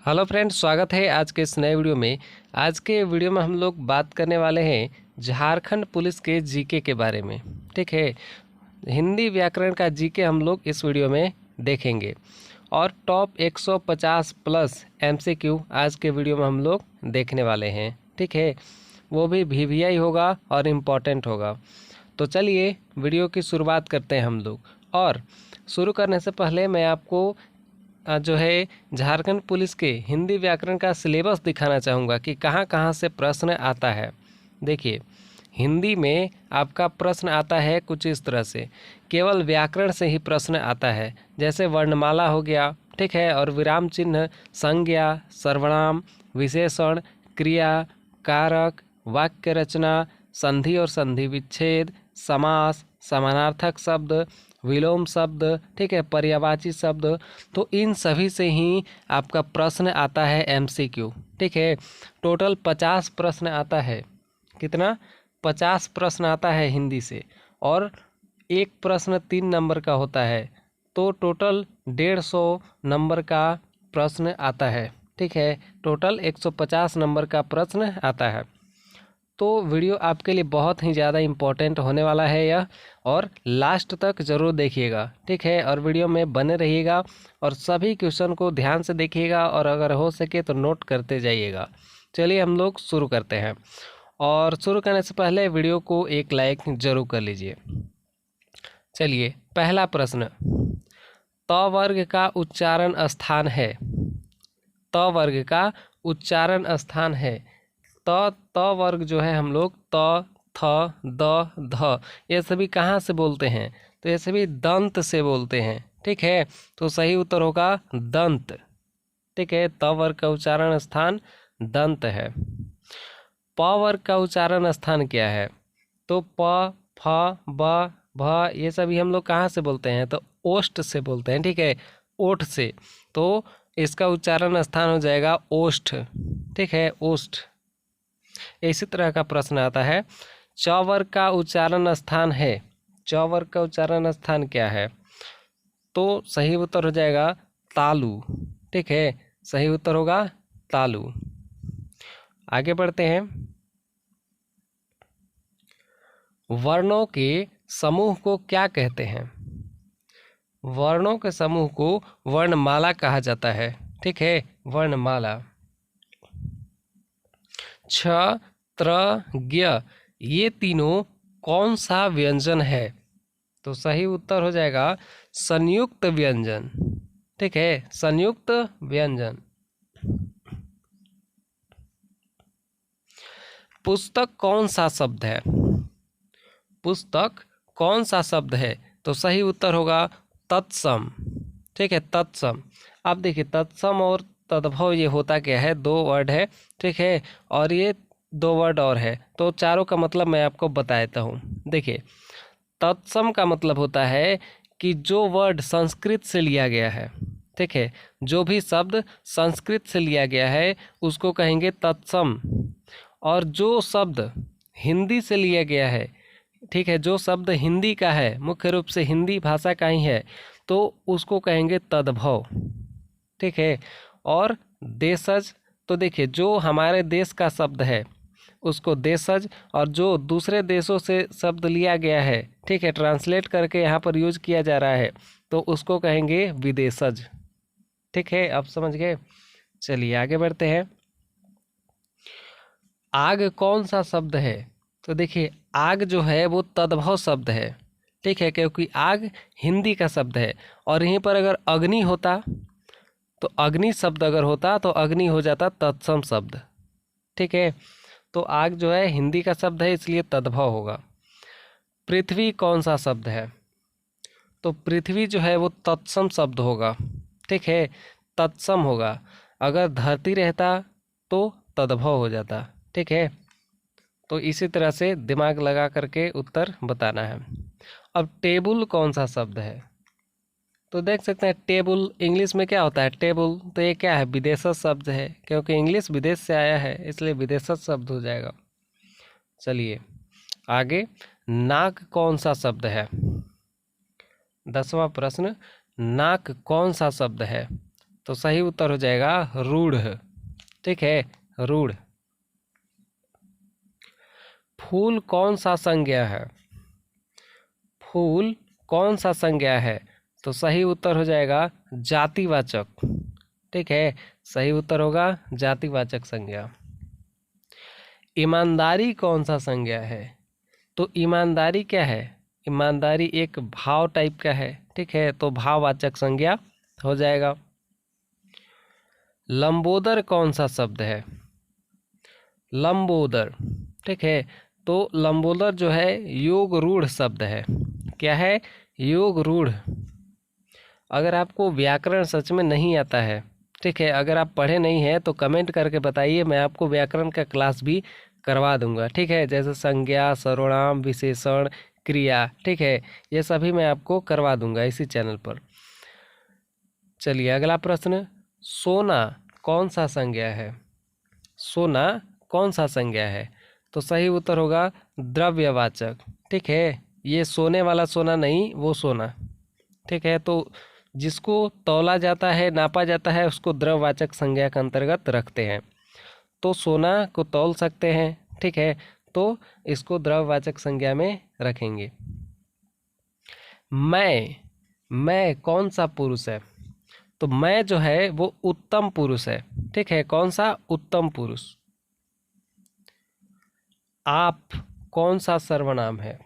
Hello friends, स्वागत है आज के इस नए वीडियो में। आज के वीडियो में हम लोग बात करने वाले हैं झारखंड पुलिस के जीके के बारे में। ठीक है, हिंदी व्याकरण का जीके हम लोग इस वीडियो में देखेंगे और टॉप 150 प्लस एमसीक्यू आज के वीडियो में हम लोग देखने वाले हैं। ठीक है, वो भी वीवीआई होगा और इम्पॉर्टेंट होगा। तो चलिए वीडियो की शुरुआत करते हैं हम लोग। और शुरू करने से पहले मैं आपको जो है झारखंड पुलिस के हिंदी व्याकरण का सिलेबस दिखाना चाहूँगा कि कहाँ कहाँ से प्रश्न आता है। देखिए, हिंदी में आपका प्रश्न आता है कुछ इस तरह से, केवल व्याकरण से ही प्रश्न आता है। जैसे वर्णमाला हो गया, ठीक है, और विराम चिन्ह, संज्ञा, सर्वनाम, विशेषण, क्रिया, कारक, वाक्य रचना, संधि और संधि विच्छेद, समास, समानार्थक शब्द, विलोम शब्द, ठीक है, पर्यायवाची शब्द। तो इन सभी से ही आपका प्रश्न आता है एमसीक्यू। ठीक है, टोटल 50 प्रश्न आता है। कितना? 50 प्रश्न आता है हिंदी से, और एक प्रश्न 3 नंबर का होता है। तो टोटल 150 नंबर का प्रश्न आता है। ठीक है, टोटल 150 नंबर का प्रश्न आता है। तो वीडियो आपके लिए बहुत ही ज़्यादा इम्पोर्टेंट होने वाला है यह, और लास्ट तक ज़रूर देखिएगा। ठीक है, और वीडियो में बने रहिएगा और सभी क्वेश्चन को ध्यान से देखिएगा, और अगर हो सके तो नोट करते जाइएगा। चलिए हम लोग शुरू करते हैं, और शुरू करने से पहले वीडियो को एक लाइक ज़रूर कर लीजिए। चलिए, पहला प्रश्न, त वर्ग का उच्चारण स्थान है। त वर्ग का उच्चारण स्थान है। त वर्ग जो है हम लोग त, थ, द, ध, ये सभी कहाँ से बोलते हैं? तो ये सभी दंत से बोलते हैं। ठीक है, तो सही उत्तर होगा दंत। ठीक है, त वर्ग का उच्चारण स्थान दंत है। प वर्ग का उच्चारण स्थान क्या है? तो प, फ, ब, भ, ये सभी हम लोग कहाँ से बोलते हैं? तो ओष्ठ से बोलते हैं। ठीक है, ओठ से। तो इसका उच्चारण स्थान हो जाएगा ओष्ठ। ठीक है, ओष्ठ। इसी तरह का प्रश्न आता है, च वर्ग का उच्चारण स्थान है। च वर्ग का उच्चारण स्थान क्या है? तो सही उत्तर हो जाएगा तालु। ठीक है, सही उत्तर होगा तालु। आगे बढ़ते हैं। वर्णों के समूह को क्या कहते हैं? वर्णों के समूह को वर्णमाला कहा जाता है। ठीक है, वर्णमाला। छ, त्र, ज्ञ, ये तीनों कौन सा व्यंजन है? तो सही उत्तर हो जाएगा संयुक्त व्यंजन। ठीक है, संयुक्त व्यंजन। पुस्तक कौन सा शब्द है? पुस्तक कौन सा शब्द है? तो सही उत्तर होगा तत्सम। ठीक है, तत्सम। अब देखिए, तत्सम और तद्भव ये होता क्या है? दो वर्ड है। ठीक है, और ये दो वर्ड और है, तो चारों का मतलब मैं आपको बता देता हूँ। देखिए, तत्सम का मतलब होता है कि जो वर्ड संस्कृत से लिया गया है, ठीक है, जो भी शब्द संस्कृत से लिया गया है उसको कहेंगे तत्सम। और जो शब्द हिंदी से लिया गया है, ठीक है, जो शब्द हिंदी का है, मुख्य रूप से हिंदी भाषा का ही है, तो उसको कहेंगे तद्भव। ठीक है, और देशज, तो देखिए, जो हमारे देश का शब्द है उसको देशज, और जो दूसरे देशों से शब्द लिया गया है, ठीक है, ट्रांसलेट करके यहाँ पर यूज किया जा रहा है, तो उसको कहेंगे विदेशज। ठीक है, अब समझ गए। चलिए आगे बढ़ते हैं। आग कौन सा शब्द है? तो देखिए, आग जो है वो तद्भव शब्द है। ठीक है, क्योंकि आग हिंदी का शब्द है, और यहीं पर अगर अग्नि होता, तो अग्नि शब्द अगर होता तो अग्नि हो जाता तत्सम शब्द। ठीक है, तो आग जो है हिंदी का शब्द है, इसलिए तद्भव होगा। पृथ्वी कौन सा शब्द है? तो पृथ्वी जो है वो तत्सम शब्द होगा। ठीक है, तत्सम होगा। अगर धरती रहता तो तद्भव हो जाता। ठीक है, तो इसी तरह से दिमाग लगा करके उत्तर बताना है। अब टेबल कौन सा शब्द है? तो देख सकते हैं, टेबल इंग्लिश में क्या होता है? टेबल, तो ये क्या है? विदेशज शब्द है, क्योंकि इंग्लिश विदेश से आया है, इसलिए विदेशज शब्द हो जाएगा। चलिए आगे, नाक कौन सा शब्द है? 10वां प्रश्न, नाक कौन सा शब्द है? तो सही उत्तर हो जाएगा रूढ़। ठीक है, रूढ़। फूल कौन सा संज्ञा है? फूल कौन सा संज्ञा है? तो सही उत्तर हो जाएगा जातिवाचक। ठीक है, सही उत्तर होगा जातिवाचक संज्ञा। ईमानदारी कौन सा संज्ञा है? तो ईमानदारी क्या है? ईमानदारी एक भाव टाइप का है। ठीक है, तो भाववाचक संज्ञा हो जाएगा। लंबोदर कौन सा शब्द है? लंबोदर। ठीक है, तो लंबोदर जो है योग रूढ़ शब्द है। क्या है? योग रूढ़। अगर आपको व्याकरण सच में नहीं आता है, ठीक है, अगर आप पढ़े नहीं हैं तो कमेंट करके बताइए, मैं आपको व्याकरण का क्लास भी करवा दूंगा। ठीक है, जैसे संज्ञा, सर्वनाम, विशेषण, क्रिया। ठीक है, ये सभी मैं आपको करवा दूंगा इसी चैनल पर। चलिए अगला प्रश्न, सोना कौन सा संज्ञा है? सोना कौन सा संज्ञा है? तो सही उत्तर होगा द्रव्यवाचक। ठीक है, ये सोने वाला सोना नहीं, वो सोना। ठीक है, तो जिसको तौला जाता है, नापा जाता है, उसको द्रव्यवाचक संज्ञा के अंतर्गत रखते हैं। तो सोना को तौल सकते हैं। ठीक है, तो इसको द्रव्यवाचक संज्ञा में रखेंगे। मैं कौन सा पुरुष है? तो मैं जो है वो उत्तम पुरुष है। ठीक है, कौन सा? उत्तम पुरुष। आप कौन सा सर्वनाम है?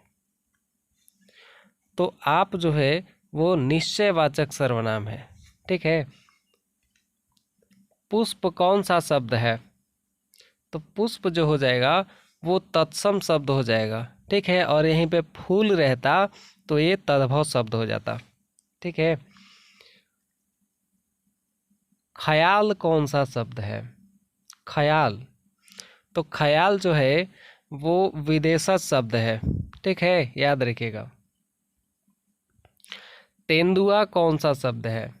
तो आप जो है वो निश्चयवाचक सर्वनाम है। ठीक है। पुष्प कौन सा शब्द है? तो पुष्प जो हो जाएगा वो तत्सम शब्द हो जाएगा। ठीक है, और यहीं पे फूल रहता तो ये तद्भव शब्द हो जाता। ठीक है। ख्याल कौन सा शब्द है? ख्याल। तो ख्याल जो है वो विदेशज शब्द है। ठीक है, याद रखिएगा। तेंदुआ कौन सा शब्द है?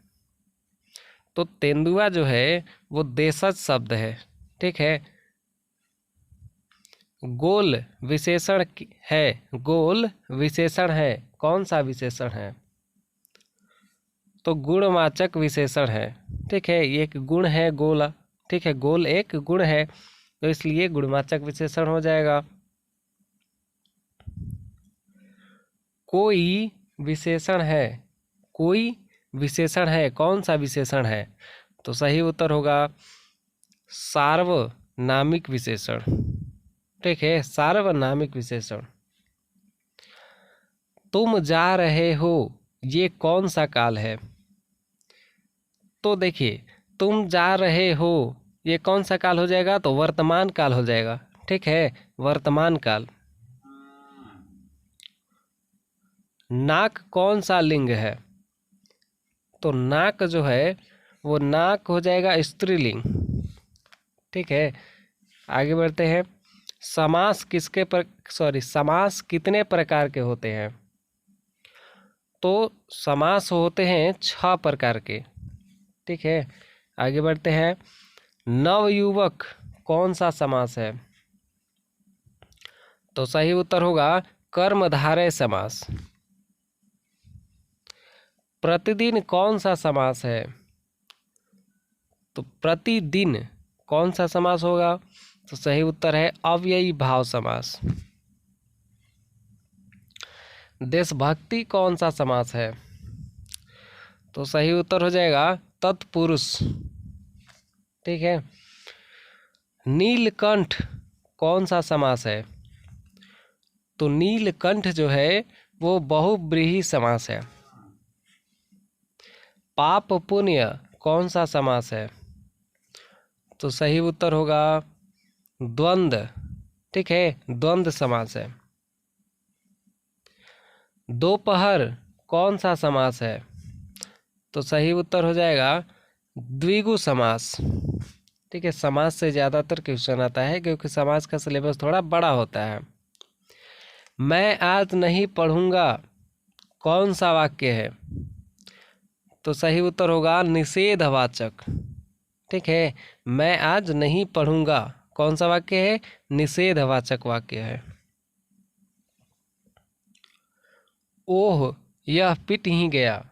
तो तेंदुआ जो है वो देशज शब्द है। ठीक है। गोल विशेषण है। गोल विशेषण है, कौन सा विशेषण है? तो गुणवाचक विशेषण है। ठीक है, ये एक गुण है गोल। ठीक है, गोल एक गुण है, तो इसलिए गुणवाचक विशेषण हो जाएगा। कोई विशेषण है। कोई विशेषण है, कौन सा विशेषण है? तो सही उत्तर होगा सार्वनामिक विशेषण। ठीक है, सार्वनामिक विशेषण। तुम जा रहे हो, ये कौन सा काल है? तो देखिए, तुम जा रहे हो ये कौन सा काल हो जाएगा? तो वर्तमान काल हो जाएगा। ठीक है, वर्तमान काल। नाक कौन सा लिंग है? तो नाक जो है वो नाक हो जाएगा स्त्रीलिंग। ठीक है, आगे बढ़ते हैं। समास समास कितने प्रकार के होते हैं? तो समास होते हैं 6 प्रकार के। ठीक है, आगे बढ़ते हैं। नवयुवक कौन सा समास है? तो सही उत्तर होगा कर्मधारय समास। प्रतिदिन कौन सा समास है? तो प्रतिदिन कौन सा समास होगा? तो सही उत्तर है अव्ययी भाव समास। देशभक्ति कौन सा समास है? तो सही उत्तर हो जाएगा तत्पुरुष। ठीक है। नीलकंठ कौन सा समास है? तो नीलकंठ जो है वो बहुव्रीहि समास है। पाप पुण्य कौन सा समास है? तो सही उत्तर होगा द्वंद्व। ठीक है, द्वंद्व समास है। दोपहर कौन सा समास है? तो सही उत्तर हो जाएगा द्विगु समास। ठीक है, समास से ज़्यादातर क्वेश्चन आता है क्योंकि समास का सिलेबस थोड़ा बड़ा होता है। मैं आज नहीं पढ़ूंगा कौन सा वाक्य है? तो सही उत्तर होगा निषेधवाचक। ठीक है, मैं आज नहीं पढ़ूंगा कौन सा वाक्य है? निषेधवाचक वाक्य है। ओह, यह पिट ही गया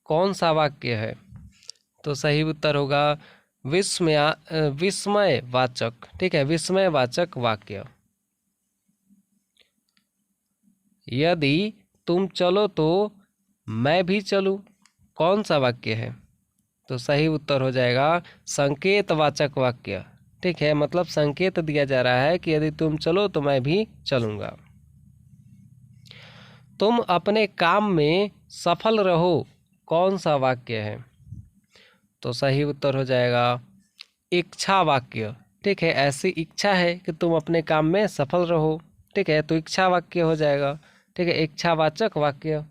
कौन सा वाक्य है? तो सही उत्तर होगा विस्मयवाचक। ठीक है, विस्मयवाचक वाक्य। यदि तुम चलो तो मैं भी चलूं, कौन सा वाक्य है? तो सही उत्तर हो जाएगा संकेतवाचक वाक्य। ठीक है, मतलब संकेत दिया जा रहा है कि यदि तुम चलो तो मैं भी चलूंगा। तुम अपने काम में सफल रहो, कौन सा वाक्य है? तो सही उत्तर हो जाएगा इच्छा वाक्य। ठीक है, ऐसी इच्छा है कि तुम अपने काम में सफल रहो। ठीक है, तो इच्छा वाक्य हो जाएगा। ठीक है, इच्छावाचक वाक्य।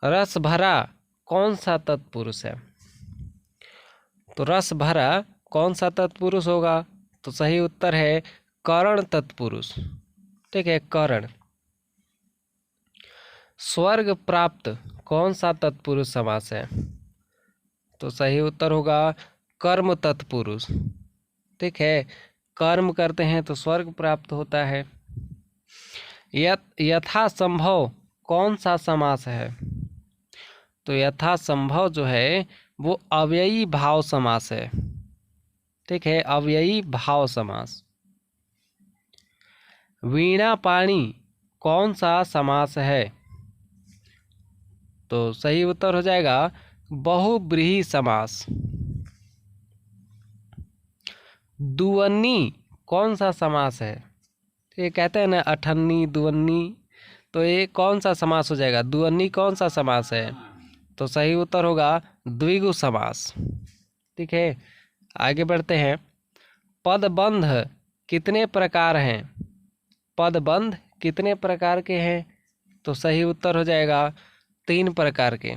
रस भरा कौन सा तत्पुरुष है? तो रस भरा कौन सा तत्पुरुष होगा? तो सही उत्तर है करण तत्पुरुष। ठीक है, करण। स्वर्ग प्राप्त कौन सा तत्पुरुष समास है? तो सही उत्तर होगा कर्म तत्पुरुष। ठीक है, कर्म करते हैं तो स्वर्ग प्राप्त होता है। यथा संभव कौन सा समास है? तो यथा संभव जो है वो अव्ययी भाव समास है। ठीक है, अव्ययी भाव समास। वीणा पाणी कौन सा समास है? तो सही उत्तर हो जाएगा बहुब्रीहि समास। दुवन्नी कौन सा समास है? ये कहते हैं ना अठन्नी दुवन्नी, तो ये कौन सा समास हो जाएगा? दुवन्नी कौन सा समास है? तो सही उत्तर होगा द्विगु समास। ठीक है, आगे बढ़ते हैं। पदबंध कितने प्रकार हैं? पदबंध कितने प्रकार के हैं? तो सही उत्तर हो जाएगा 3 प्रकार के।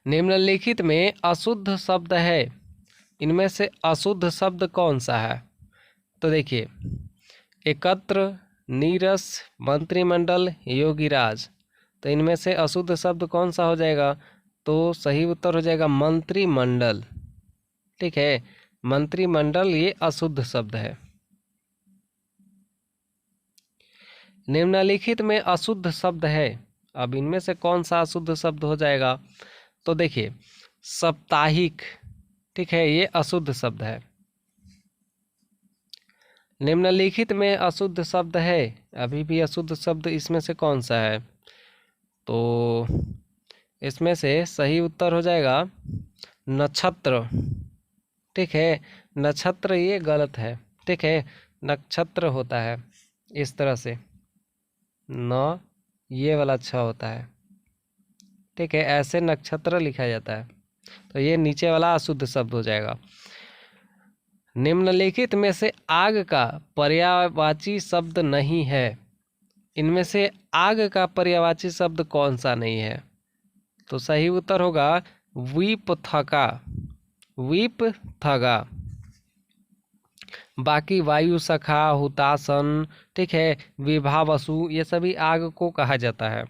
निम्नलिखित में अशुद्ध शब्द है, इनमें से अशुद्ध शब्द कौन सा है? तो देखिए, एकत्र, नीरस, मंत्रिमंडल, योगीराज। तो इनमें से अशुद्ध शब्द कौन सा हो जाएगा? तो सही उत्तर हो जाएगा मंत्रिमंडल। ठीक है, मंत्रिमंडल ये अशुद्ध शब्द है। निम्नलिखित में अशुद्ध शब्द है, अब इनमें से कौन सा अशुद्ध शब्द हो जाएगा? तो देखिए, साप्ताहिक। ठीक है, ये अशुद्ध शब्द है। निम्नलिखित में अशुद्ध शब्द है, अभी भी अशुद्ध शब्द इसमें से कौन सा है? तो इसमें से सही उत्तर हो जाएगा नक्षत्र। ठीक है, नक्षत्र ये गलत है। ठीक है, नक्षत्र होता है इस तरह से, न ये वाला अच्छा होता है। ठीक है, ऐसे नक्षत्र लिखा जाता है, तो ये नीचे वाला अशुद्ध शब्द हो जाएगा। निम्नलिखित में से आग का पर्यायवाची शब्द नहीं है, इनमें से आग का पर्यायवाची शब्द कौन सा नहीं है? तो सही उत्तर होगा वीपथका। वीपथगा। बाकी वायु सखा, हुतासन, ठीक है, विभावसु, ये सभी आग को कहा जाता है।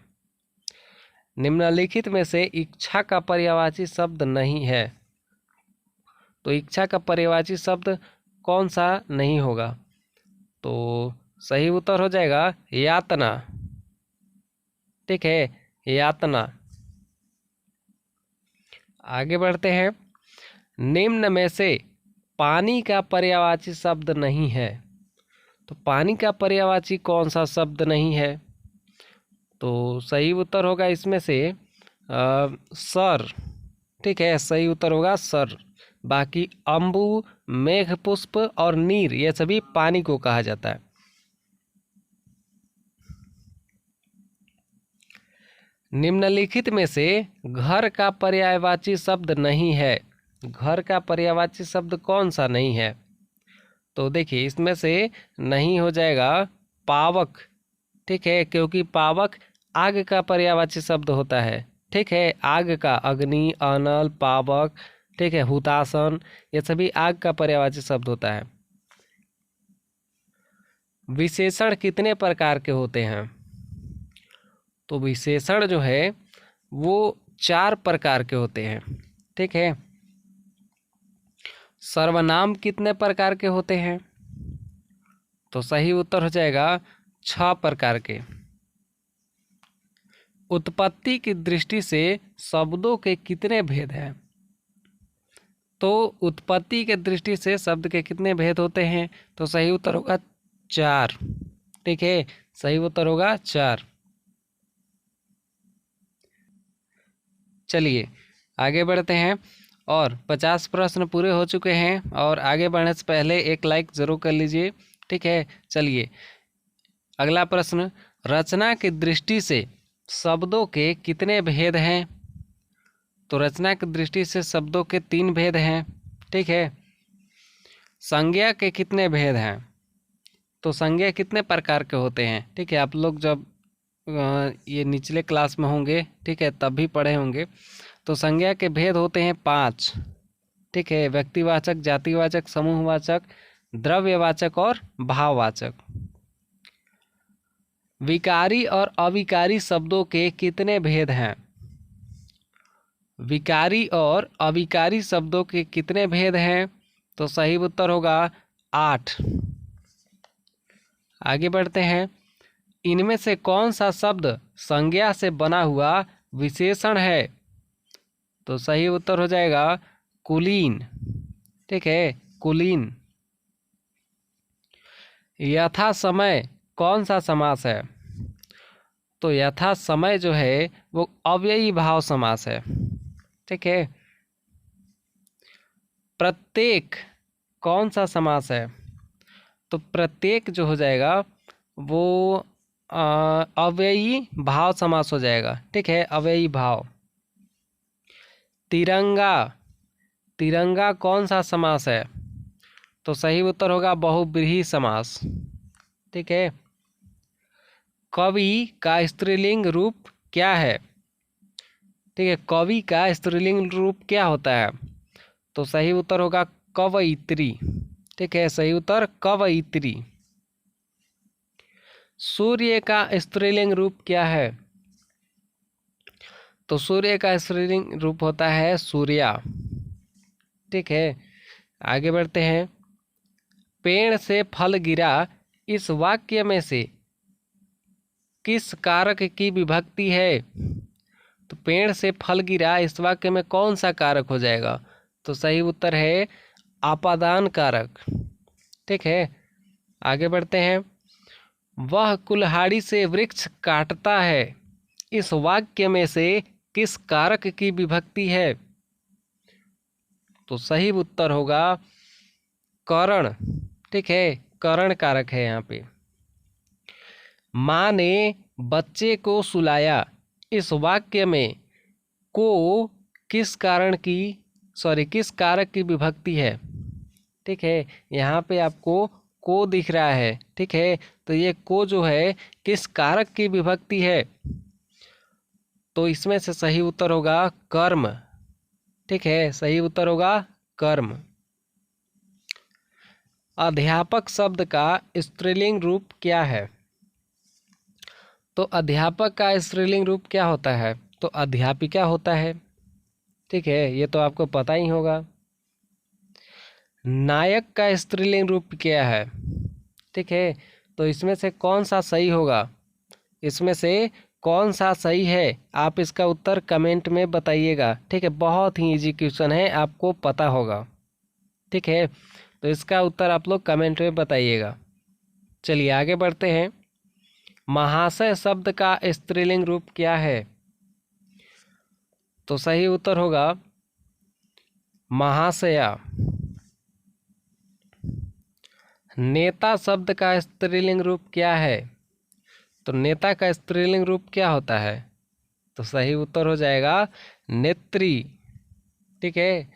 निम्नलिखित में से इच्छा का पर्यायवाची शब्द नहीं है, तो इच्छा का पर्यायवाची शब्द कौन सा नहीं होगा? तो सही उत्तर हो जाएगा यातना। ठीक है, यातना। आगे बढ़ते हैं। निम्न में से पानी का पर्यायवाची शब्द नहीं है, तो पानी का पर्यायवाची कौन सा शब्द नहीं है? तो सही उत्तर होगा इसमें से सर। ठीक है, सही उत्तर होगा सर। बाकी अम्बु, मेघपुष्प और नीर, ये सभी पानी को कहा जाता है। निम्नलिखित में से घर का पर्यायवाची शब्द नहीं है, घर का पर्यायवाची शब्द कौन सा नहीं है? तो देखिए, इसमें से नहीं हो जाएगा पावक। ठीक है, क्योंकि पावक आग का पर्यायवाची शब्द होता है। ठीक है, आग का, अग्नि, अनल, पावक, ठीक है, हुतासन, ये सभी आग का पर्यायवाची शब्द होता है। विशेषण कितने प्रकार के होते हैं? तो विशेषण जो है वो 4 प्रकार के होते हैं। ठीक है, सर्वनाम कितने प्रकार के होते हैं? तो सही उत्तर हो जाएगा 6 प्रकार के। उत्पत्ति की दृष्टि से शब्दों के कितने भेद हैं? तो उत्पत्ति के दृष्टि से शब्द के कितने भेद होते हैं? तो सही उत्तर होगा 4। ठीक है, सही उत्तर होगा 4। चलिए आगे बढ़ते हैं, और 50 प्रश्न पूरे हो चुके हैं, और आगे बढ़ने से पहले एक लाइक जरूर कर लीजिए। ठीक है, चलिए अगला प्रश्न, रचना की दृष्टि से शब्दों के कितने भेद हैं? तो रचना की दृष्टि से शब्दों के 3 भेद हैं। ठीक है, संज्ञा के कितने भेद हैं? तो संज्ञा कितने प्रकार के होते हैं? ठीक है, आप लोग जब ये निचले क्लास में होंगे, ठीक है, तब भी पढ़े होंगे। तो संज्ञा के भेद होते हैं 5। ठीक है, व्यक्तिवाचक, जातिवाचक, समूहवाचक, द्रव्यवाचक और भाववाचक। विकारी और अविकारी शब्दों के कितने भेद हैं? विकारी और अविकारी शब्दों के कितने भेद हैं? तो सही उत्तर होगा 8। आगे बढ़ते हैं, इनमें से कौन सा शब्द संज्ञा से बना हुआ विशेषण है? तो सही उत्तर हो जाएगा कुलीन। ठीक है, कुलीन। यथा समय कौन सा समास है? तो यथा समय जो है वो अव्ययी भाव समास है। ठीक है, प्रत्येक कौन सा समास है? तो प्रत्येक जो हो जाएगा वो अव्ययी भाव समास हो जाएगा। ठीक है, अव्ययी भाव। तिरंगा, तिरंगा कौन सा समास है? तो सही उत्तर होगा बहुव्रीहि समास। ठीक है, कवि का स्त्रीलिंग रूप क्या है? ठीक है, कवि का स्त्रीलिंग रूप क्या होता है? तो सही उत्तर होगा कवयित्री। ठीक है, सही उत्तर कवयित्री। सूर्य का स्त्रीलिंग रूप क्या है? तो सूर्य का स्त्रीलिंग रूप होता है सूर्या। ठीक है, आगे बढ़ते हैं, पेड़ से फल गिरा इस वाक्य में से किस कारक की विभक्ति है? तो पेड़ से फल गिरा इस वाक्य में कौन सा कारक हो जाएगा? तो सही उत्तर है आपादान कारक। ठीक है, आगे बढ़ते हैं, वह कुल्हाड़ी से वृक्ष काटता है इस वाक्य में से किस कारक की विभक्ति है? तो सही उत्तर होगा करण। ठीक है, करण कारक है यहाँ पे। माँ ने बच्चे को सुलाया इस वाक्य में को किस किस कारक की विभक्ति है? ठीक है, यहाँ पे आपको को दिख रहा है। ठीक है, तो ये को जो है किस कारक की विभक्ति है? तो इसमें से सही उत्तर होगा कर्म। ठीक है, सही उत्तर होगा कर्म। अध्यापक शब्द का स्त्रीलिंग रूप क्या है? तो अध्यापक का स्त्रीलिंग रूप क्या होता है? तो अध्यापिका होता है। ठीक है, ये तो आपको पता ही होगा। नायक का स्त्रीलिंग रूप क्या है? ठीक है, तो इसमें से कौन सा सही होगा? इसमें से कौन सा सही है? आप इसका उत्तर कमेंट में बताइएगा। ठीक है, बहुत ही इजी क्वेश्चन है, आपको पता होगा। ठीक है, तो इसका उत्तर आप लोग कमेंट में बताइएगा। चलिए आगे बढ़ते हैं, महाशय शब्द का स्त्रीलिंग रूप क्या है? तो सही उत्तर होगा महाशया। नेता शब्द का स्त्रीलिंग रूप क्या है? तो नेता का स्त्रीलिंग रूप क्या होता है? तो सही उत्तर हो जाएगा नेत्री। ठीक है,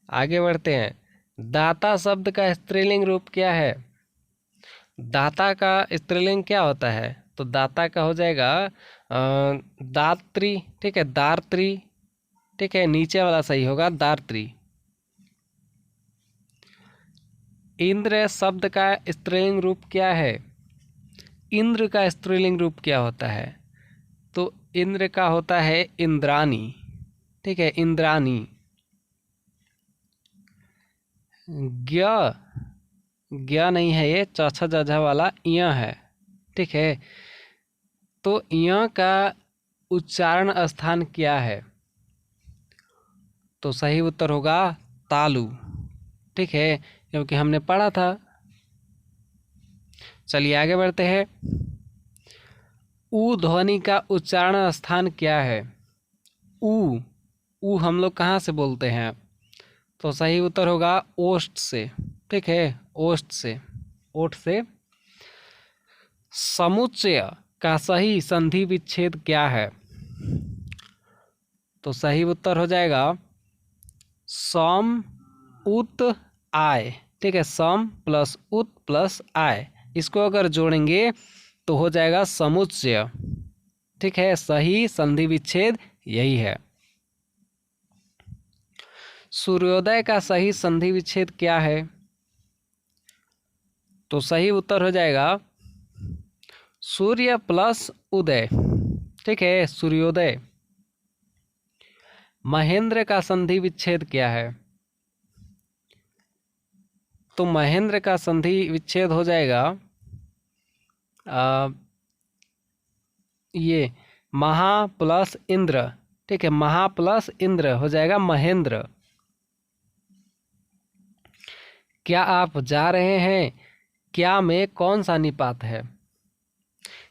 आगे बढ़ते हैं, दाता शब्द का स्त्रीलिंग रूप क्या है? दाता का स्त्रीलिंग क्या होता है? तो दाता का हो जाएगा दात्री। ठीक है, दात्री। ठीक है, नीचे वाला सही होगा दात्री। इंद्र शब्द का स्त्रीलिंग रूप क्या है? इंद्र का स्त्रीलिंग रूप क्या होता है? तो इंद्र का होता है इंद्रानी। ठीक है, इंद्रानी। ज्ञ, ज्ञ नहीं है, ये चौथा जजा वाला य है। ठीक है, तो य का उच्चारण स्थान क्या है? तो सही उत्तर होगा तालु। ठीक है, क्योंकि हमने पढ़ा था। चलिए आगे बढ़ते हैं। ऊ ध्वनि का उच्चारण स्थान क्या है? ऊ ऊ हम लोग कहाँ से बोलते हैं? तो सही उत्तर होगा ओष्ठ से। ठीक है, ओष्ठ से, ओठ से। समुच्चय का सही संधि विच्छेद क्या है? तो सही उत्तर हो जाएगा सम उत आय। ठीक है, सम प्लस उत प्लस आय, इसको अगर जोड़ेंगे तो हो जाएगा समुच्चय। ठीक है, सही संधि विच्छेद यही है। सूर्योदय का सही संधि विच्छेद क्या है? तो सही उत्तर हो जाएगा सूर्य प्लस उदय। ठीक है, सूर्योदय। महेंद्र का संधि विच्छेद क्या है? तो महेंद्र का संधि विच्छेद हो जाएगा ये महा प्लस इंद्र। ठीक है, महा प्लस इंद्र हो जाएगा महेंद्र। क्या आप जा रहे हैं? क्या में कौन सा निपात है?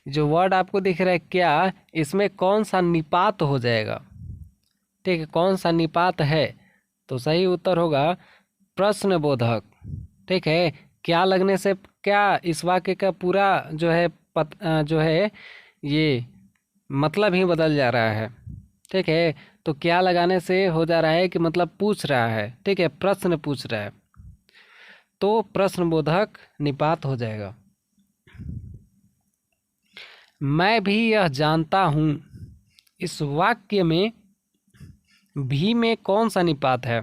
जो वर्ड आपको दिख रहा है क्या, इसमें कौन सा निपात हो जाएगा? ठीक है, कौन सा निपात है? तो सही उत्तर होगा प्रश्नबोधक। ठीक है, क्या लगने से क्या इस वाक्य का पूरा जो है जो है ये मतलब ही बदल जा रहा है। ठीक है, तो क्या लगाने से हो जा रहा है कि मतलब पूछ रहा है। ठीक है, प्रश्न पूछ रहा है, तो प्रश्नबोधक निपात हो जाएगा। मैं भी यह जानता हूँ, इस वाक्य में भी में कौन सा निपात है?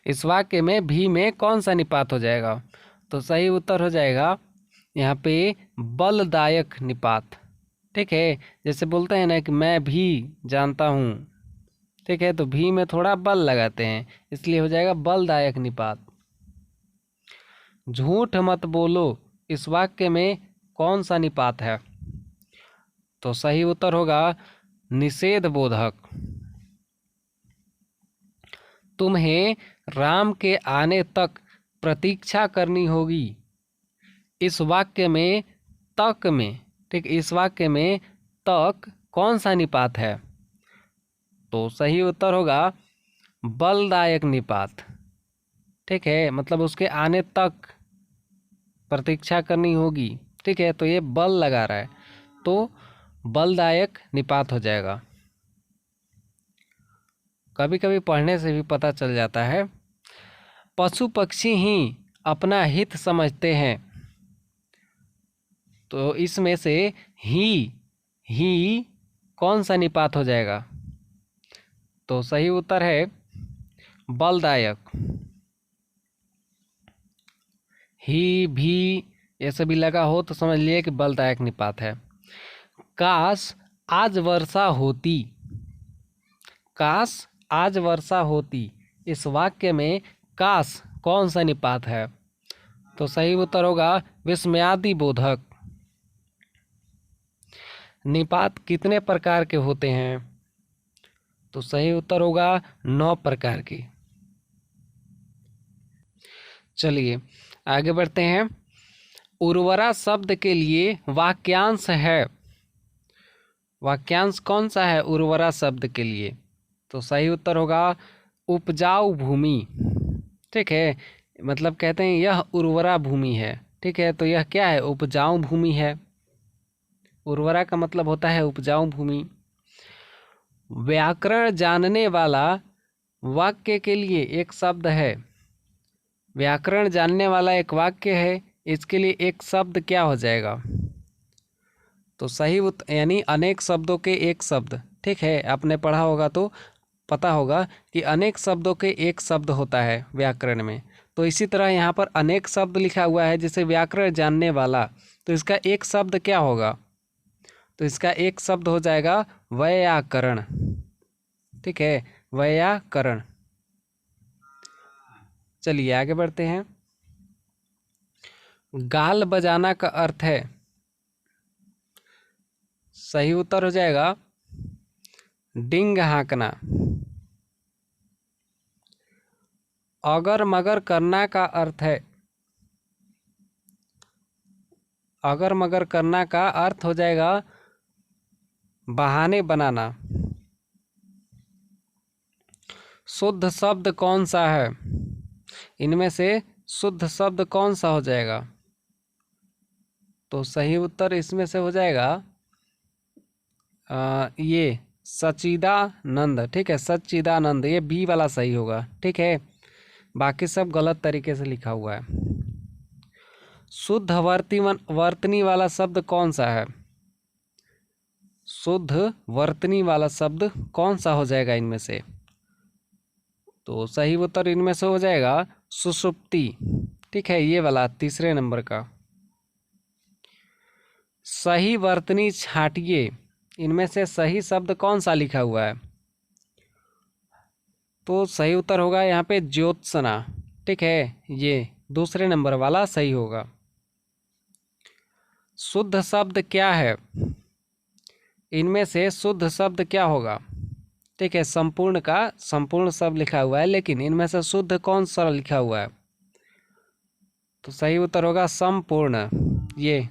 इस वाक्य में भी में कौन सा निपात हो जाएगा? तो सही उत्तर हो जाएगा यहाँ पे बलदायक निपात। ठीक है, जैसे बोलते हैं ना कि मैं भी जानता हूँ। ठीक है, तो भी में थोड़ा बल लगाते हैं, इसलिए हो जाएगा बलदायक निपात। झूठ मत बोलो, इस वाक्य में कौन सा निपात है? तो सही उत्तर होगा निषेध बोधक। तुम्हें राम के आने तक प्रतीक्षा करनी होगी, इस वाक्य में तक में, ठीक, इस वाक्य में तक कौन सा निपात है? तो सही उत्तर होगा बलदायक निपात। ठीक है, मतलब उसके आने तक प्रतीक्षा करनी होगी। ठीक है, तो ये बल लगा रहा है, तो बलदायक निपात हो जाएगा। कभी कभी पढ़ने से भी पता चल जाता है। पशु पक्षी ही अपना हित समझते हैं, तो इसमें से ही कौन सा निपात हो जाएगा? तो सही उत्तर है बलदायक। ही भी ये सभी लगा हो तो समझ लिए कि बलदायक निपात है। काश आज वर्षा होती, काश आज वर्षा होती, इस वाक्य में काश कौन सा निपात है? तो सही उत्तर होगा विस्मयादि बोधक। निपात कितने प्रकार के होते हैं? तो सही उत्तर होगा 9 प्रकार के। चलिए आगे बढ़ते हैं। उर्वरा शब्द के लिए वाक्यांश है, वाक्यांश कौन सा है उर्वरा शब्द के लिए? तो सही उत्तर होगा उपजाऊ भूमि। ठीक है, मतलब कहते हैं यह उर्वरा भूमि है। ठीक है, तो यह क्या है? उपजाऊ भूमि है। उर्वरा का मतलब होता है उपजाऊ भूमि। व्याकरण जानने वाला वाक्य के लिए एक शब्द है, व्याकरण जानने वाला एक वाक्य है, इसके लिए एक शब्द क्या हो जाएगा? तो सही यानी अनेक शब्दों के एक शब्द। ठीक है, आपने पढ़ा होगा तो पता होगा कि अनेक शब्दों के एक शब्द होता है व्याकरण में। तो इसी तरह यहाँ पर अनेक शब्द लिखा हुआ है, जैसे व्याकरण जानने वाला, तो इसका एक शब्द क्या होगा? तो इसका एक शब्द हो जाएगा व्याकरण। ठीक है, व्याकरण। चलिए आगे बढ़ते हैं। गाल बजाना का अर्थ है, सही उत्तर हो जाएगा डिंग हाँकना। अगर मगर करना का अर्थ है, अगर मगर करना का अर्थ हो जाएगा बहाने बनाना। शुद्ध शब्द कौन सा है? इनमें से शुद्ध शब्द कौन सा हो जाएगा? तो सही उत्तर इसमें से हो जाएगा ये सच्चिदानंद। ठीक है, सच्चिदानंद, ये बी वाला सही होगा। ठीक है, बाकी सब गलत तरीके से लिखा हुआ है। शुद्ध वर्तनी वाला शब्द कौन सा है? शुद्ध वर्तनी वाला शब्द कौन सा हो जाएगा इनमें से? तो सही उत्तर इनमें से हो जाएगा सुषुप्ति। ठीक है, ये वाला तीसरे नंबर का। सही वर्तनी छांटिए, इनमें से सही शब्द कौन सा लिखा हुआ है? तो सही उत्तर होगा यहाँ पे ज्योत्सना। ठीक है, ये दूसरे नंबर वाला सही होगा। शुद्ध शब्द क्या है? इनमें से शुद्ध शब्द क्या होगा? ठीक है, संपूर्ण का संपूर्ण शब्द लिखा हुआ है, लेकिन इनमें से शुद्ध कौन सा लिखा हुआ है? तो सही उत्तर होगा संपूर्ण, ये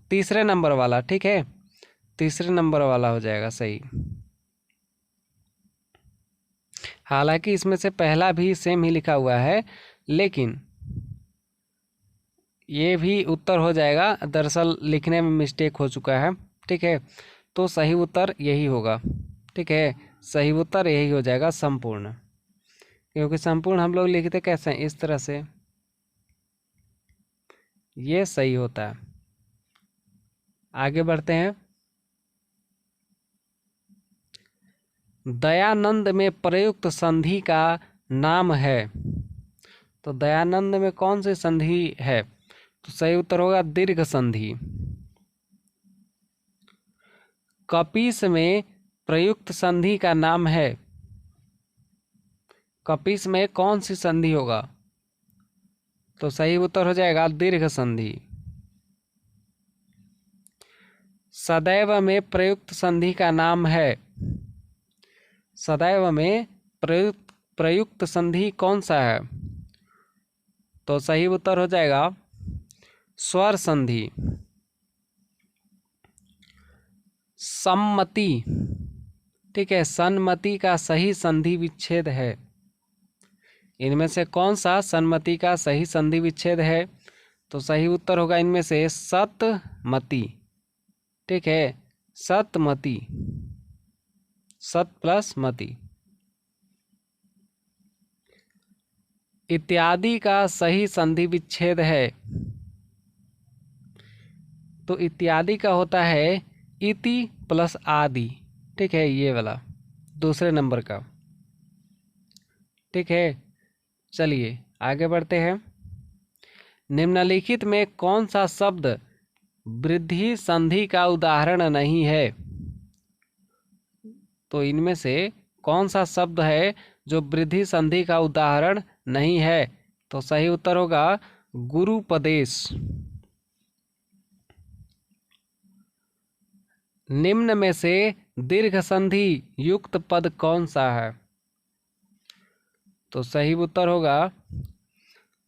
तीसरे नंबर वाला। ठीक है, तीसरे नंबर वाला हो जाएगा सही। हालांकि इसमें से पहला भी सेम ही लिखा हुआ है, लेकिन ये भी उत्तर हो जाएगा। दरअसल लिखने में मिस्टेक हो चुका है। ठीक है, तो सही उत्तर यही होगा। ठीक है, सही उत्तर यही हो जाएगा संपूर्ण, क्योंकि संपूर्ण हम लोग लिखते कैसे हैं, इस तरह से, ये सही होता है। आगे बढ़ते हैं। दयानंद में प्रयुक्त संधि का नाम है। तो दयानंद में कौन सी संधि है? तो सही उत्तर होगा दीर्घ संधि। कपीस में प्रयुक्त संधि का नाम है। कपीस में कौन सी संधि होगा? तो सही उत्तर हो जाएगा दीर्घ संधि। सदैव में प्रयुक्त संधि का नाम है। सदैव में प्रयुक्त संधि कौन सा है? तो सही उत्तर हो जाएगा स्वर संधि। सम्मति, ठीक है, सन्मति का सही संधि विच्छेद है। इनमें से कौन सा सन्मति का सही संधि विच्छेद है? तो सही उत्तर होगा इनमें से सतमति। ठीक है, सतमति, सत प्लस मति। इत्यादि का सही संधि विच्छेद है। तो इत्यादि का होता है इति प्लस आदि। ठीक है, ये वाला दूसरे नंबर का। ठीक है, चलिए आगे बढ़ते हैं। निम्नलिखित में कौन सा शब्द वृद्धि संधि का उदाहरण नहीं है? तो इनमें से कौन सा शब्द है जो वृद्धि संधि का उदाहरण नहीं है? तो सही उत्तर होगा गुरुपदेश। निम्न में से दीर्घ संधि युक्त पद कौन सा है? तो सही उत्तर होगा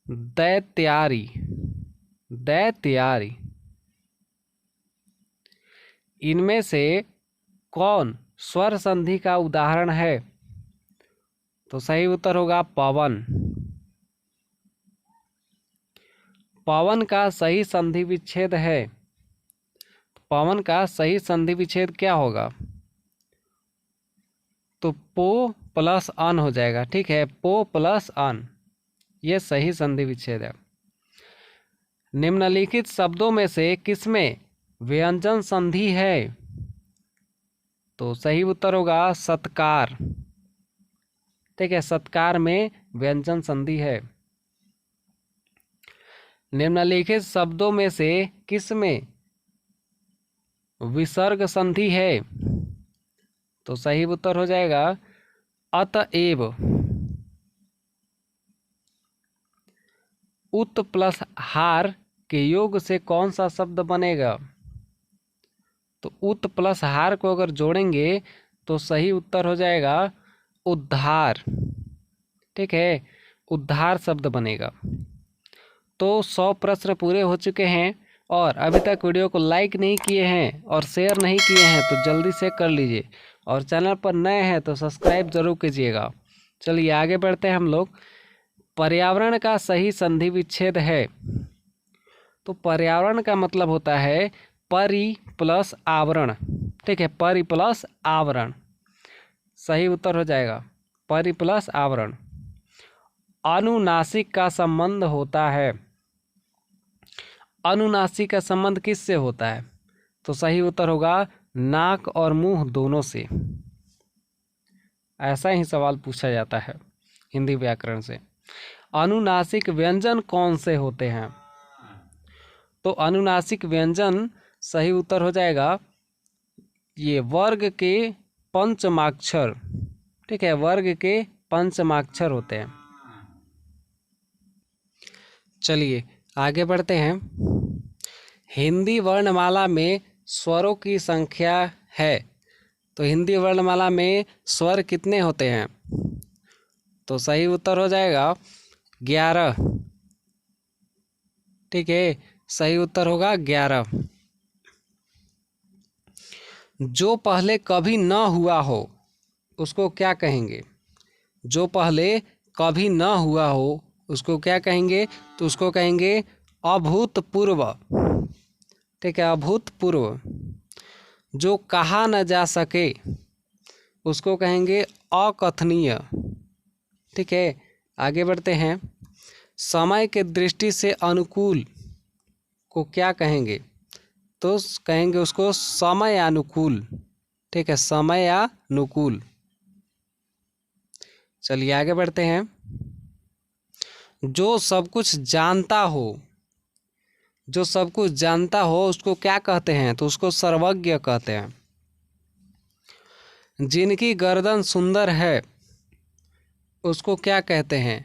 दैत्यारी। दैत्यारी। इनमें से कौन स्वर संधि का उदाहरण है? तो सही उत्तर होगा पवन। पवन का सही संधि विच्छेद है। पवन का सही संधि विच्छेद क्या होगा? तो पो प्लस अन हो जाएगा। ठीक है, पो प्लस अन, ये सही संधि विच्छेद है। निम्नलिखित शब्दों में से किसमें व्यंजन संधि है? तो सही उत्तर होगा सत्कार। ठीक है, सत्कार में व्यंजन संधि है। निम्नलिखित शब्दों में से किसमें विसर्ग संधि है? तो सही उत्तर हो जाएगा अतएव। उत प्लस हार के योग से कौन सा शब्द बनेगा? तो उत प्लस हार को अगर जोड़ेंगे तो सही उत्तर हो जाएगा उद्धार। ठीक है, उद्धार शब्द बनेगा। तो 100 प्रश्न पूरे हो चुके हैं, और अभी तक वीडियो को लाइक नहीं किए हैं और शेयर नहीं किए हैं तो जल्दी से कर लीजिए, और चैनल पर नए हैं तो सब्सक्राइब जरूर कीजिएगा। चलिए आगे बढ़ते हैं हम लोग। पर्यावरण का सही संधि विच्छेद है। तो पर्यावरण का मतलब होता है परि प्लस आवरण। ठीक है, परि प्लस आवरण सही उत्तर हो जाएगा, परि प्लस आवरण। अनुनासिक का संबंध होता है। अनुनासिक का संबंध किससे होता है? तो सही उत्तर होगा नाक और मुंह दोनों से। ऐसा ही सवाल पूछा जाता है हिंदी व्याकरण से। अनुनासिक व्यंजन कौन से होते हैं? तो अनुनासिक व्यंजन सही उत्तर हो जाएगा ये वर्ग के पंचमाक्षर। ठीक है, वर्ग के पंचमाक्षर होते हैं। चलिए आगे बढ़ते हैं। हिंदी वर्णमाला में स्वरों की संख्या है। तो हिंदी वर्णमाला में स्वर कितने होते हैं? तो सही उत्तर हो जाएगा 11। ठीक है, सही उत्तर होगा 11। जो पहले कभी न हुआ हो उसको क्या कहेंगे? जो पहले कभी न हुआ हो उसको क्या कहेंगे? तो उसको कहेंगे अभूतपूर्व। ठीक है, अभूतपूर्व। जो कहा न जा सके उसको कहेंगे अकथनीय। ठीक है, आगे बढ़ते हैं। समय के दृष्टि से अनुकूल को क्या कहेंगे? तो कहेंगे उसको समयानुकूल। ठीक है, समयानुकूल। चलिए आगे बढ़ते हैं। जो सब कुछ जानता हो, जो सब कुछ जानता हो उसको क्या कहते हैं? तो उसको सर्वज्ञ कहते हैं। जिनकी गर्दन सुंदर है उसको क्या कहते हैं?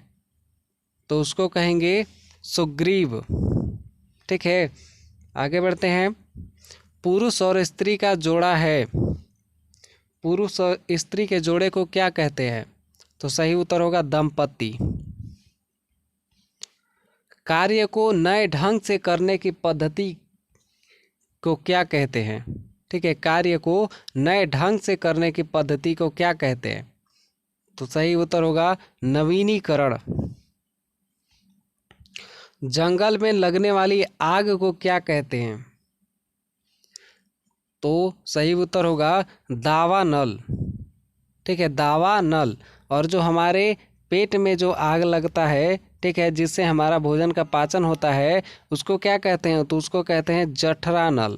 तो उसको कहेंगे सुग्रीव। ठीक है, आगे बढ़ते हैं। पुरुष और स्त्री का जोड़ा है। पुरुष और स्त्री के जोड़े को क्या कहते हैं? तो सही उत्तर होगा दंपति। कार्य को नए ढंग से करने की पद्धति को क्या कहते हैं? ठीक है, कार्य को नए ढंग से करने की पद्धति को क्या कहते हैं? तो सही उत्तर होगा नवीनीकरण। जंगल में लगने वाली आग को क्या कहते हैं? तो सही उत्तर होगा दावानल। ठीक है, दावानल। और जो हमारे पेट में जो आग लगता है, ठीक है, जिससे हमारा भोजन का पाचन होता है, उसको क्या कहते हैं? तो उसको कहते हैं जठरानल।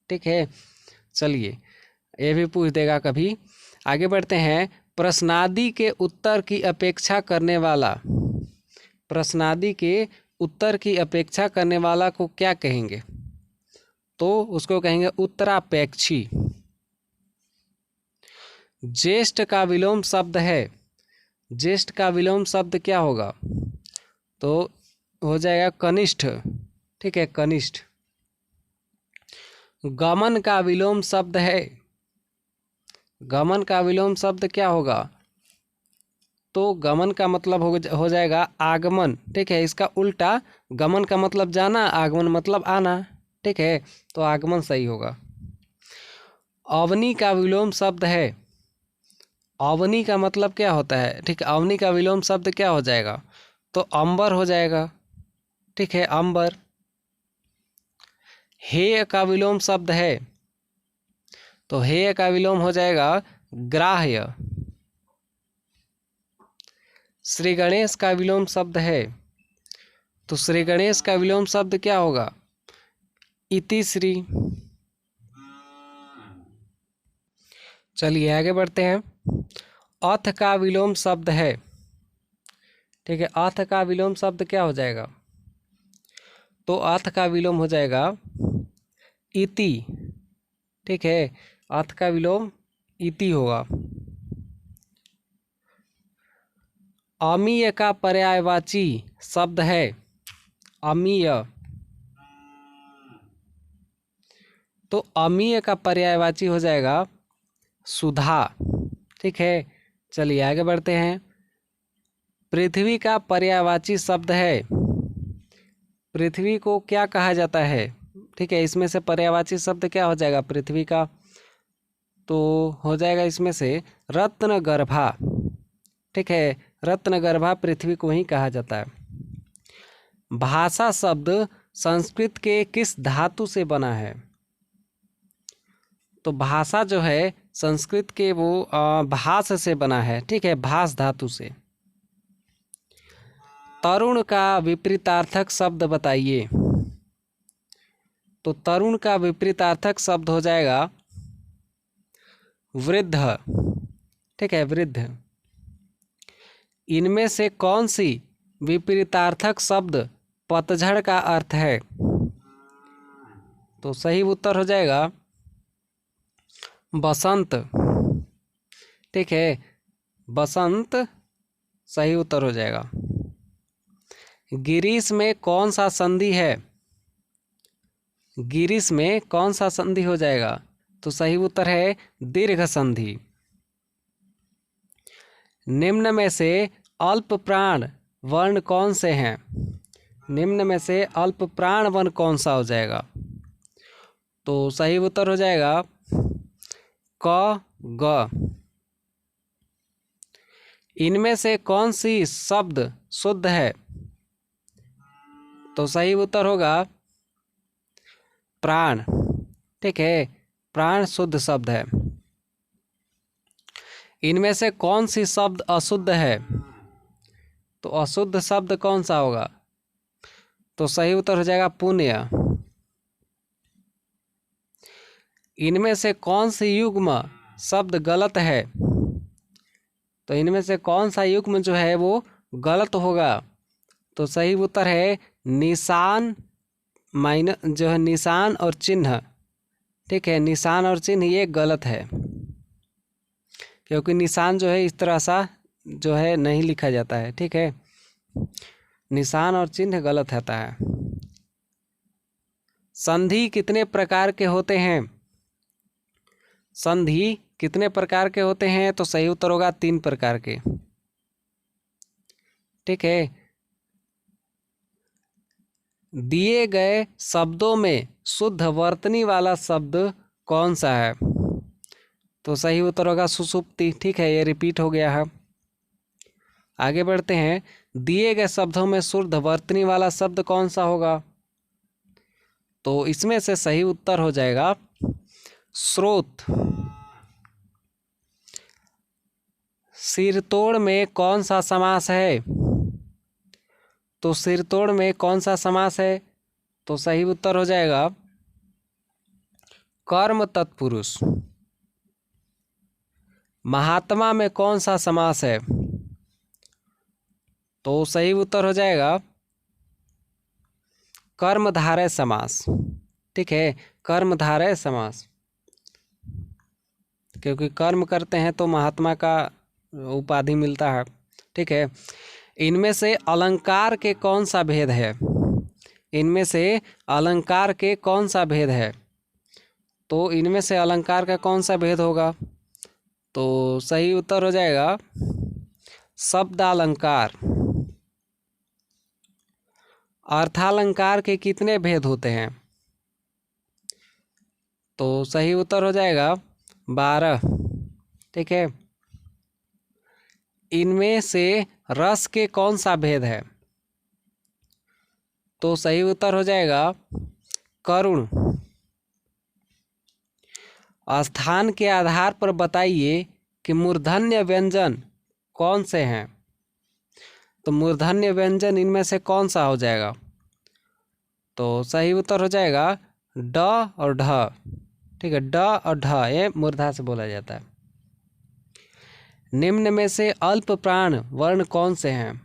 ठीक है, चलिए ये भी पूछ देगा कभी। आगे बढ़ते हैं। प्रश्नादि के उत्तर की अपेक्षा करने वाला, प्रश्नादि के उत्तर की अपेक्षा करने वाला को क्या कहेंगे? तो उसको कहेंगे उत्तरापेक्षी। ज्येष्ठ का विलोम शब्द है। ज्येष्ठ का विलोम शब्द क्या होगा? तो हो जाएगा कनिष्ठ। ठीक है, कनिष्ठ। गमन का विलोम शब्द है। गमन का विलोम शब्द क्या होगा? तो गमन का मतलब हो जाएगा आगमन। ठीक है, इसका उल्टा गमन का मतलब जाना, आगमन मतलब आना। ठीक है, तो आगमन सही होगा। अवनी का विलोम शब्द है। अवनी का मतलब क्या होता है? ठीक है, अवनी का विलोम शब्द क्या हो जाएगा? तो अंबर हो जाएगा। ठीक है, अंबर। हेय का विलोम शब्द है। तो हेय का विलोम हो जाएगा ग्राह्य। श्री गणेश का विलोम शब्द है। तो श्री गणेश का विलोम शब्द क्या होगा? इतिश्री। चलिए आगे बढ़ते हैं। अथ का विलोम शब्द है। ठीक है, अथ का विलोम शब्द क्या हो जाएगा? तो अथ का विलोम हो जाएगा इति। ठीक है, अथ का विलोम इति होगा। अमीय का पर्यायवाची शब्द है। अमीय। तो अमीय का पर्यायवाची हो जाएगा सुधा। ठीक है, चलिए आगे बढ़ते हैं। पृथ्वी का पर्यायवाची शब्द है, पृथ्वी को क्या कहा जाता है? ठीक है, इसमें से पर्यायवाची शब्द क्या हो जाएगा पृथ्वी का? तो हो जाएगा इसमें से रत्नगर्भा। ठीक है, रत्नगर्भा पृथ्वी को ही कहा जाता है। भाषा शब्द संस्कृत के किस धातु से बना है? तो भाषा जो है संस्कृत के वो भास से बना है। ठीक है, भास धातु से। तरुण का विपरीतार्थक शब्द बताइए। तो तरुण का विपरीतार्थक शब्द हो जाएगा वृद्ध। ठीक है, वृद्ध। इनमें से कौन सी विपरीतार्थक शब्द पतझड़ का अर्थ है? तो सही उत्तर हो जाएगा बसंत। ठीक है, बसंत सही उत्तर हो जाएगा। गिरीश में कौन सा संधि है? गिरीश में कौन सा संधि हो जाएगा? तो सही उत्तर है दीर्घ संधि। निम्न में से अल्प प्राण वर्ण कौन से हैं? निम्न में से अल्प प्राण वर्ण कौन सा हो जाएगा? तो सही उत्तर हो जाएगा क ग। इनमें से कौन सी शब्द शुद्ध है? तो सही उत्तर होगा प्राण। ठीक है, प्राण शुद्ध शब्द है। इनमें से कौन सी शब्द अशुद्ध है? तो अशुद्ध शब्द कौन सा होगा? तो सही उत्तर हो जाएगा पुण्य। इनमें से कौन सी युग्म शब्द गलत है? तो इनमें से कौन सा युग्म जो है वो गलत होगा? तो सही उत्तर है निशान जो है निशान और चिन्ह। ठीक है, निशान और चिन्ह ये गलत है, क्योंकि निशान जो है इस तरह सा जो है नहीं लिखा जाता है। ठीक है, निशान और चिन्ह गलत होता है। संधि कितने प्रकार के होते हैं? संधि कितने प्रकार के होते हैं? तो सही उत्तर होगा 3 प्रकार के। ठीक है, दिए गए शब्दों में शुद्ध वर्तनी वाला शब्द कौन सा है? तो सही उत्तर होगा सुषुप्ति। ठीक है, ये रिपीट हो गया है। आगे बढ़ते हैं। दिए गए शब्दों में शुद्ध वर्तनी वाला शब्द कौन सा होगा? तो इसमें से सही उत्तर हो जाएगा स्रोत। सिरतोड़ में कौन सा समास है? तो सिरतोड़ में कौन सा समास है? तो सही उत्तर हो जाएगा कर्म तत्पुरुष। महात्मा में कौन सा समास है? तो सही उत्तर हो जाएगा कर्मधारय समास। ठीक है, कर्मधारय समास, क्योंकि कर्म करते हैं तो महात्मा का उपाधि मिलता है। ठीक है, इनमें से अलंकार के कौन सा भेद है? इनमें से अलंकार के कौन सा भेद है? तो इनमें से अलंकार का कौन सा भेद होगा? तो सही उत्तर हो जाएगा शब्दालंकार। अर्थालंकार के कितने भेद होते हैं? तो सही उत्तर हो जाएगा 12। ठीक है, इनमें से रस के कौन सा भेद है? तो सही उत्तर हो जाएगा करुण। स्थान के आधार पर बताइए कि मूर्धन्य व्यंजन कौन से हैं? तो मूर्धन्य व्यंजन इनमें से कौन सा हो जाएगा? तो सही उत्तर हो जाएगा ड और ढ। ठीक है, ड और ढ ये मूर्धा से बोला जाता है। निम्न में से अल्प प्राण वर्ण कौन से हैं?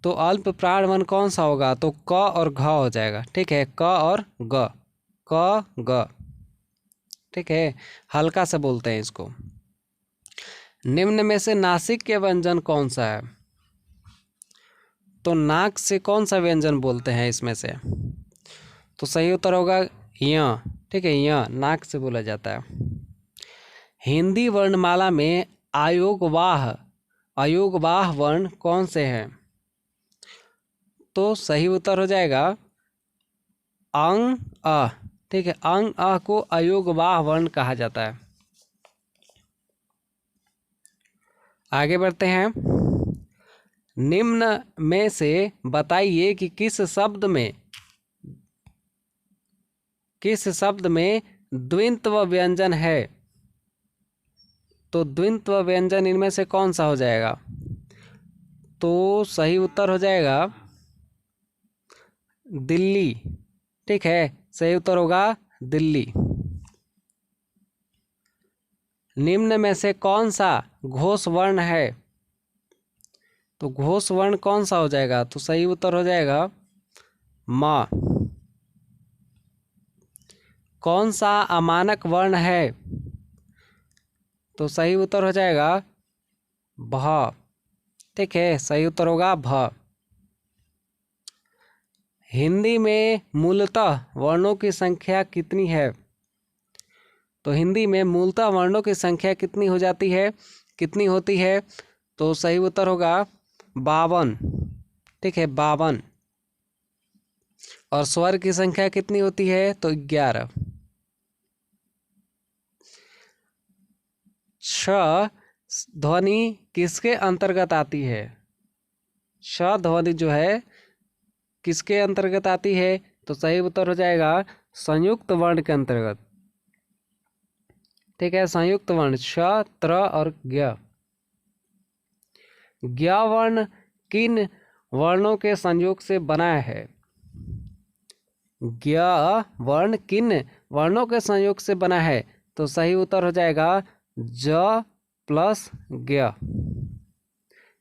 तो अल्प प्राण वर्ण कौन सा होगा? तो क और घ हो जाएगा। ठीक है, क और ग, क ग। ठीक है, हल्का से बोलते हैं इसको। निम्न में से नासिक के व्यंजन कौन सा है? तो नाक से कौन सा व्यंजन बोलते हैं इसमें से? तो सही उत्तर होगा य। ठीक है, य नाक से बोला जाता है। हिंदी वर्णमाला में अयोगवाह वर्ण कौन से हैं? तो सही उत्तर हो जाएगा अंग अ। ठीक है, अंग अ को अयोगवाह वर्ण कहा जाता है। आगे बढ़ते हैं। निम्न में से बताइए कि किस शब्द में द्वित्व व्यंजन है? तो द्वित्व व्यंजन इनमें से कौन सा हो जाएगा? तो सही उत्तर हो जाएगा दिल्ली। ठीक है, सही उत्तर होगा दिल्ली। निम्न में से कौन सा घोष वर्ण है? तो घोष वर्ण कौन सा हो जाएगा? तो सही उत्तर हो जाएगा म। कौन सा अमानक वर्ण है? तो सही उत्तर हो जाएगा भ। ठीक है, सही उत्तर होगा भ। हिंदी में मूलतः वर्णों की संख्या कितनी है? तो हिंदी में मूलतः वर्णों की संख्या कितनी हो जाती है, कितनी होती है? तो सही उत्तर होगा 52। ठीक है, 52। और स्वर की संख्या कितनी होती है? तो 11। श ध्वनि किसके अंतर्गत आती है? श ध्वनि जो है किसके अंतर्गत आती है? तो सही उत्तर हो जाएगा संयुक्त वर्ण के अंतर्गत। ठीक है, संयुक्त वर्ण श, त्र और ज्ञ। ज्ञ वर्ण किन वर्णों के संयोग से बना है? ज्ञ वर्ण किन वर्णों के संयोग से बना है? तो सही उत्तर हो जाएगा ज प्लस ज्ञ।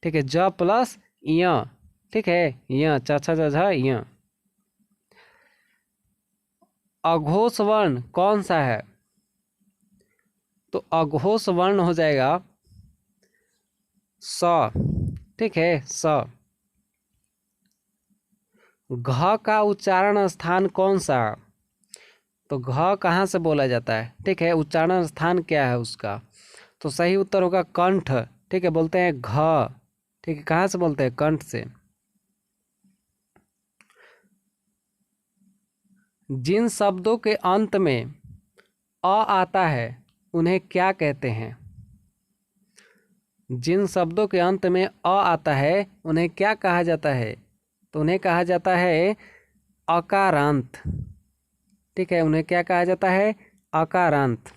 ठीक है, ज प्लस य। ठीक है, य छ छ छ झ य। अघोष वर्ण कौन सा है? तो अघोष वर्ण हो जाएगा स। ठीक है, स। घ का उच्चारण स्थान कौन सा? तो घ कहाँ से बोला जाता है? ठीक है, उच्चारण स्थान क्या है उसका? तो सही उत्तर होगा कंठ। ठीक है, बोलते हैं घ। ठीक है, कहाँ से बोलते हैं? कंठ से। जिन शब्दों के अंत में अ आता है उन्हें क्या कहते हैं? जिन शब्दों के अंत में अ आता है उन्हें क्या कहा जाता है? तो उन्हें कहा जाता है अकारांत। ठीक है, उन्हें क्या कहा जाता है? अकारांत।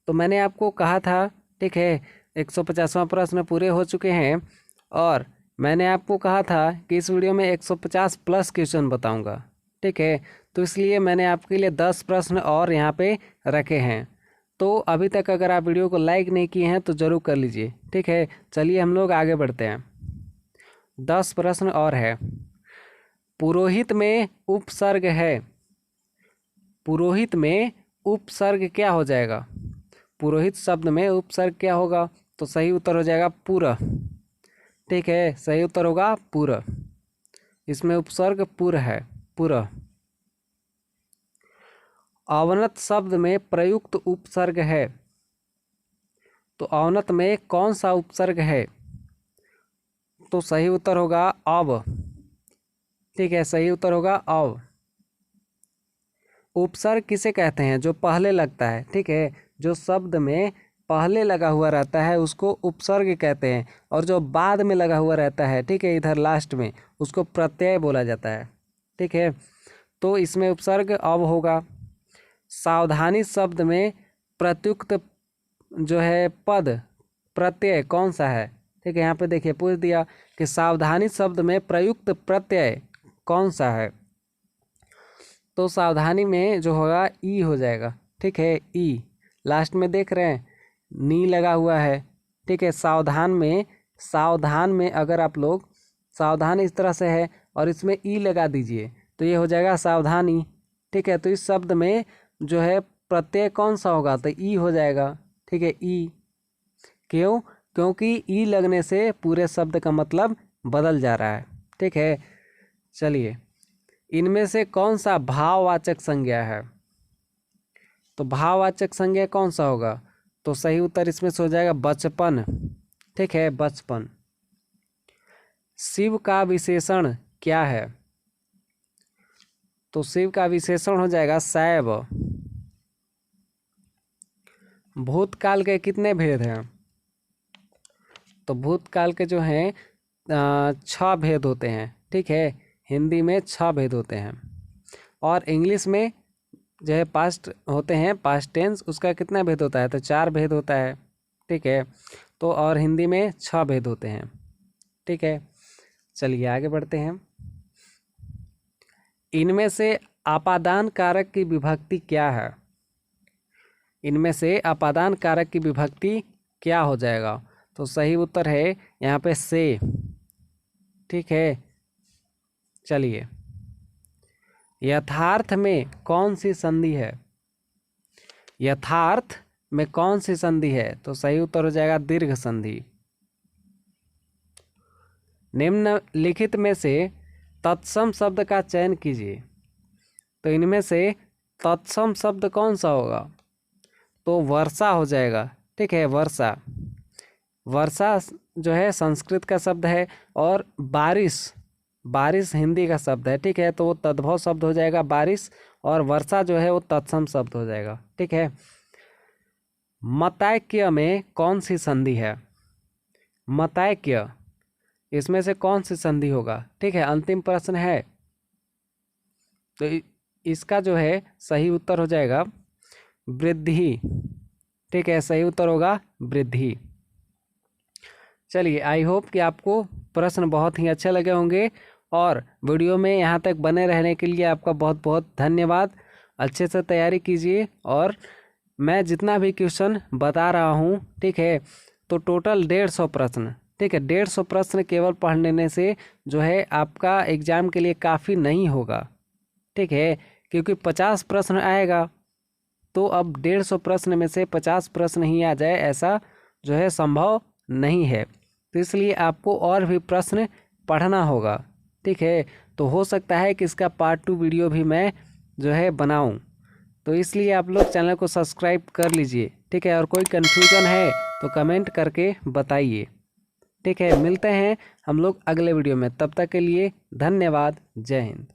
तो मैंने आपको कहा था, ठीक है, 150वां प्रश्न पूरे हो चुके हैं और मैंने आपको कहा था कि इस वीडियो में 150 प्लस क्वेश्चन बताऊंगा। ठीक है, तो इसलिए मैंने आपके लिए 10 प्रश्न और यहाँ पे रखे हैं। तो अभी तक अगर आप वीडियो को लाइक नहीं किए हैं तो ज़रूर कर लीजिए। ठीक है, चलिए हम लोग आगे बढ़ते हैं। 10 प्रश्न और है। पुरोहित में उपसर्ग है। पुरोहित में उपसर्ग क्या हो जाएगा? पुरोहित शब्द में उपसर्ग क्या होगा? तो सही उत्तर हो जाएगा पुर। ठीक है, सही उत्तर होगा पुर। इसमें उपसर्ग पुर है, पुर। अवनत शब्द में प्रयुक्त उपसर्ग है। तो अवनत में कौन सा उपसर्ग है? तो सही उत्तर होगा अव। ठीक है, सही उत्तर होगा अव। उपसर्ग किसे कहते हैं? जो पहले लगता है। ठीक है, जो शब्द में पहले लगा हुआ रहता है उसको उपसर्ग कहते हैं, और जो बाद में लगा हुआ रहता है, ठीक है, इधर लास्ट में, उसको प्रत्यय बोला जाता है। ठीक है, तो इसमें उपसर्ग अव होगा। सावधानी शब्द में प्रत्युक्त जो है पद प्रत्यय कौन सा है? ठीक है, यहाँ पे देखिए पूछ दिया कि सावधानी शब्द में प्रयुक्त प्रत्यय कौन सा है? तो सावधानी में जो होगा ई हो जाएगा। ठीक है, ई लास्ट में देख रहे हैं नी लगा हुआ है। ठीक है, सावधान में अगर आप लोग सावधान इस तरह से है और इसमें ई लगा दीजिए तो ये हो जाएगा सावधानी। ठीक है, तो इस शब्द में जो है प्रत्यय कौन सा होगा? तो ई हो जाएगा। ठीक है, ई। क्यों? क्योंकि ई लगने से पूरे शब्द का मतलब बदल जा रहा है। ठीक है, चलिए इनमें से कौन सा भाववाचक संज्ञा है? तो भाववाचक संज्ञा कौन सा होगा? तो सही उत्तर इसमें से हो जाएगा बचपन। ठीक है, बचपन। शिव का विशेषण क्या है? तो शिव का विशेषण हो जाएगा शैव। भूतकाल के कितने भेद हैं? तो भूतकाल के जो हैं 6 भेद होते हैं। ठीक है, हिंदी में 6 भेद होते हैं। और इंग्लिश में जो है पास्ट होते हैं, पास्ट टेंस, उसका कितना भेद होता है? तो 4 भेद होता है। ठीक है, तो और हिंदी में 6 भेद होते हैं। ठीक है, चलिए आगे बढ़ते हैं। इनमें से अपादान कारक की विभक्ति क्या है? इनमें से अपादान कारक की विभक्ति क्या हो जाएगा? तो सही उत्तर है यहाँ पे से। ठीक है, चलिए, यथार्थ में कौन सी संधि है? यथार्थ में कौन सी संधि है? तो सही उत्तर हो जाएगा दीर्घ संधि। निम्नलिखित में से तत्सम शब्द का चयन कीजिए। तो इनमें से तत्सम शब्द कौन सा होगा? तो वर्षा हो जाएगा। ठीक है, वर्षा। वर्षा जो है संस्कृत का शब्द है, और बारिश, बारिश हिंदी का शब्द है। ठीक है, तो वो तद्भव शब्द हो जाएगा बारिश, और वर्षा जो है वो तत्सम शब्द हो जाएगा। ठीक है, मतैक्य में कौन सी संधि है? मतैक्य, इसमें से कौन सी संधि होगा? ठीक है, अंतिम प्रश्न है। तो इसका जो है सही उत्तर हो जाएगा वृद्धि। ठीक है, सही उत्तर होगा वृद्धि। चलिए, आई होप कि आपको प्रश्न बहुत ही अच्छे लगे होंगे, और वीडियो में यहाँ तक बने रहने के लिए आपका बहुत बहुत धन्यवाद। अच्छे से तैयारी कीजिए, और मैं जितना भी क्वेश्चन बता रहा हूँ, ठीक है, तो टोटल 150 प्रश्न। ठीक है, 150 प्रश्न केवल पढ़ लेने से जो है आपका एग्ज़ाम के लिए काफ़ी नहीं होगा। ठीक है, क्योंकि 50 प्रश्न आएगा, तो अब 150 प्रश्न में से 50 प्रश्न ही आ जाए, ऐसा जो है संभव नहीं है। तो इसलिए आपको और भी प्रश्न पढ़ना होगा। ठीक है, तो हो सकता है कि इसका पार्ट 2 वीडियो भी मैं जो है बनाऊं। तो इसलिए आप लोग चैनल को सब्सक्राइब कर लीजिए। ठीक है, और कोई कन्फ्यूजन है तो कमेंट करके बताइए। ठीक है, मिलते हैं हम लोग अगले वीडियो में। तब तक के लिए धन्यवाद। जय हिंद।